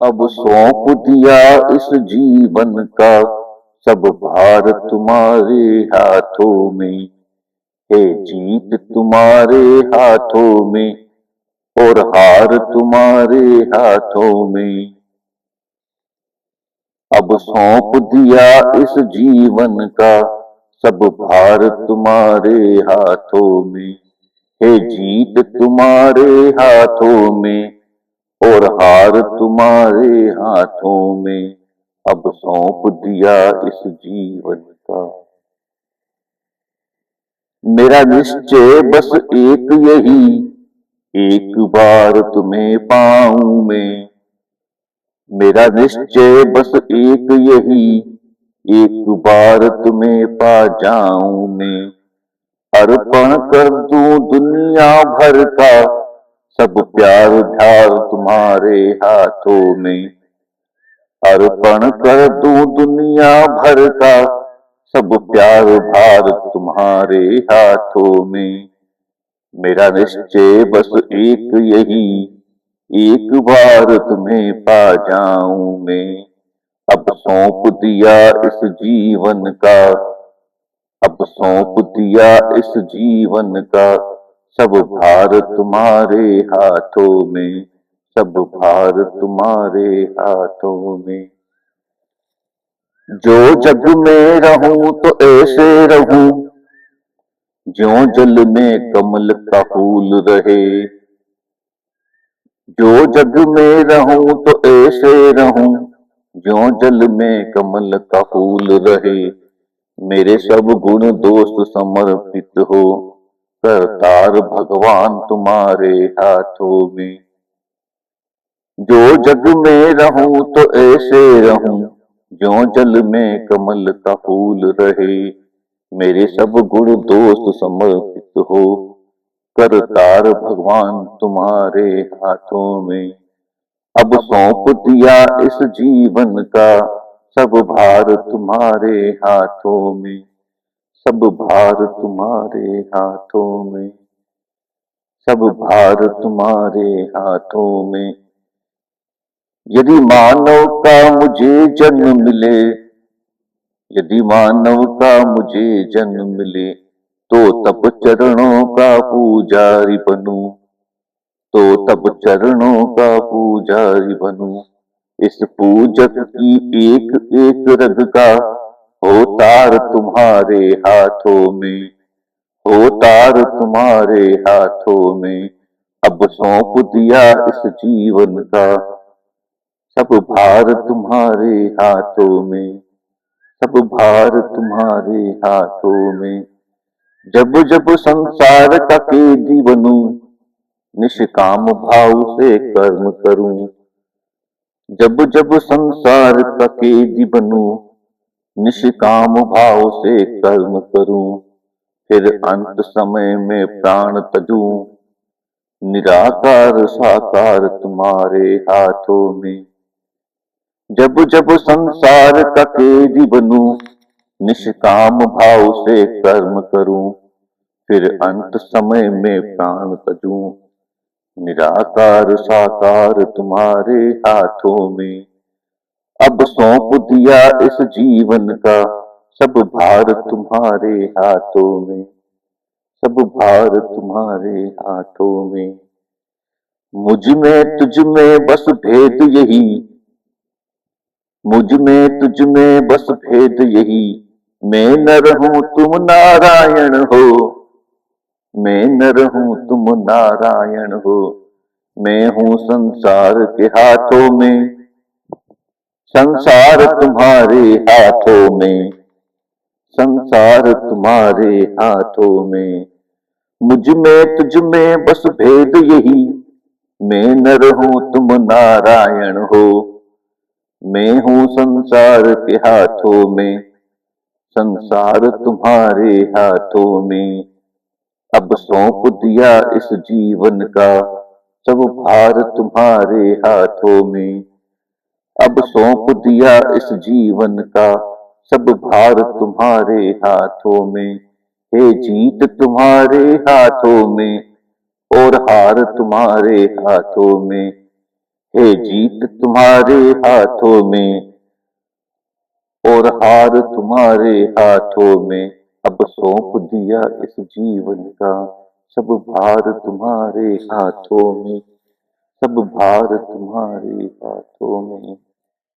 अब सौंप दिया इस जीवन का सब भार तुम्हारे हाथों में। है जीत तुम्हारे हाथों में और हार तुम्हारे हाथों में। अब सौंप दिया इस जीवन का सब भार तुम्हारे हाथों में। है जीत तुम्हारे हाथों में और हार तुम्हारे हाथों में। अब सौंप दिया इस जीवन का। मेरा निश्चय बस एक यही, एक बार तुम्हें पाऊं मैं। मेरा निश्चय बस एक यही, एक बार तुम्हें पा जाऊं मैं। अर्पण कर दूं दुनिया भर का सब प्यार ध्यार तुम्हारे हाथों में। अर्पण कर दूं दुनिया भर का सब प्यार भार तुम्हारे हाथों में। मेरा निश्चय बस एक यही, एक बार तुम्हें पा जाऊं मैं। अब सौंप दिया इस जीवन का, अब सौंप दिया इस जीवन का सब भार तुम्हारे हाथों में। सब भार तुम्हारे हाथों में। जो जग में रहूं तो ऐसे रहूं, ज्यों जल में कमल का फूल रहे। जो जग में रहूं तो ऐसे रहूं, ज्यों जल में कमल का फूल रहे। मेरे सब गुण दोष समर्पित हो, करतार भगवान तुम्हारे हाथों में। जो जग में रहूं तो ऐसे रहूं, ज्यों जल में कमल का फूल रहे। मेरे सब गुण दोष समर्पित हो, करतार भगवान तुम्हारे हाथों में। अब सौंप दिया इस जीवन का सब भार तुम्हारे हाथों में। सब भार तुम्हारे हाथों में। सब भार तुम्हारे हाथों में। यदि मानव का मुझे जन्म मिले, यदि मानव का मुझे जन्म मिले, तो तब चरणों का पुजारी बनूं। तो तब चरणों का पुजारी बनूं। इस पूजक की एक एक रग का हो तार तुम्हारे हाथों में। हो तार तुम्हारे हाथों में। अब सौंप दिया इस जीवन का सब भार तुम्हारे हाथों में। सब भार तुम्हारे हाथों में। जब जब संसार का कैदी बनूं, निष्काम भाव से कर्म करूं। जब जब संसार का कैदी बनूं, निष्काम भाव से कर्म करूं। फिर अंत समय में प्राण तजूं, निराकार साकार तुम्हारे हाथों में। जब जब संसार का कैदी बनूं, निष्काम भाव से कर्म करूं। फिर अंत समय में प्राण तजूं, निराकार साकार तुम्हारे हाथों में। अब सौंप दिया इस जीवन का सब भार तुम्हारे हाथों में। सब भार तुम्हारे हाथों में। मुझ में तुझ में बस भेद यही, मुझ में तुझ में बस भेद यही। मैं न रहूं तुम नारायण हो, मैं न रहूं तुम नारायण हो। मैं हूं संसार के हाथों में, संसार तुम्हारे हाथों में। संसार तुम्हारे हाथों में। मुझ में तुझ में बस भेद यही। मैं न रहूं तुम नारायण हो। मैं हूं संसार के हाथों में, संसार तुम्हारे हाथों में। अब सौंप दिया इस जीवन का सब भार तुम्हारे हाथों में। अब सौंप दिया इस जीवन का सब भार तुम्हारे हाथों में। हे जीत तुम्हारे हाथों में और हार तुम्हारे हाथों में। है जीत तुम्हारे हाथों में और हार तुम्हारे हाथों में। अब सौंप दिया इस जीवन का सब भार तुम्हारे हाथों में, सब भार तुम्हारे हाथों में।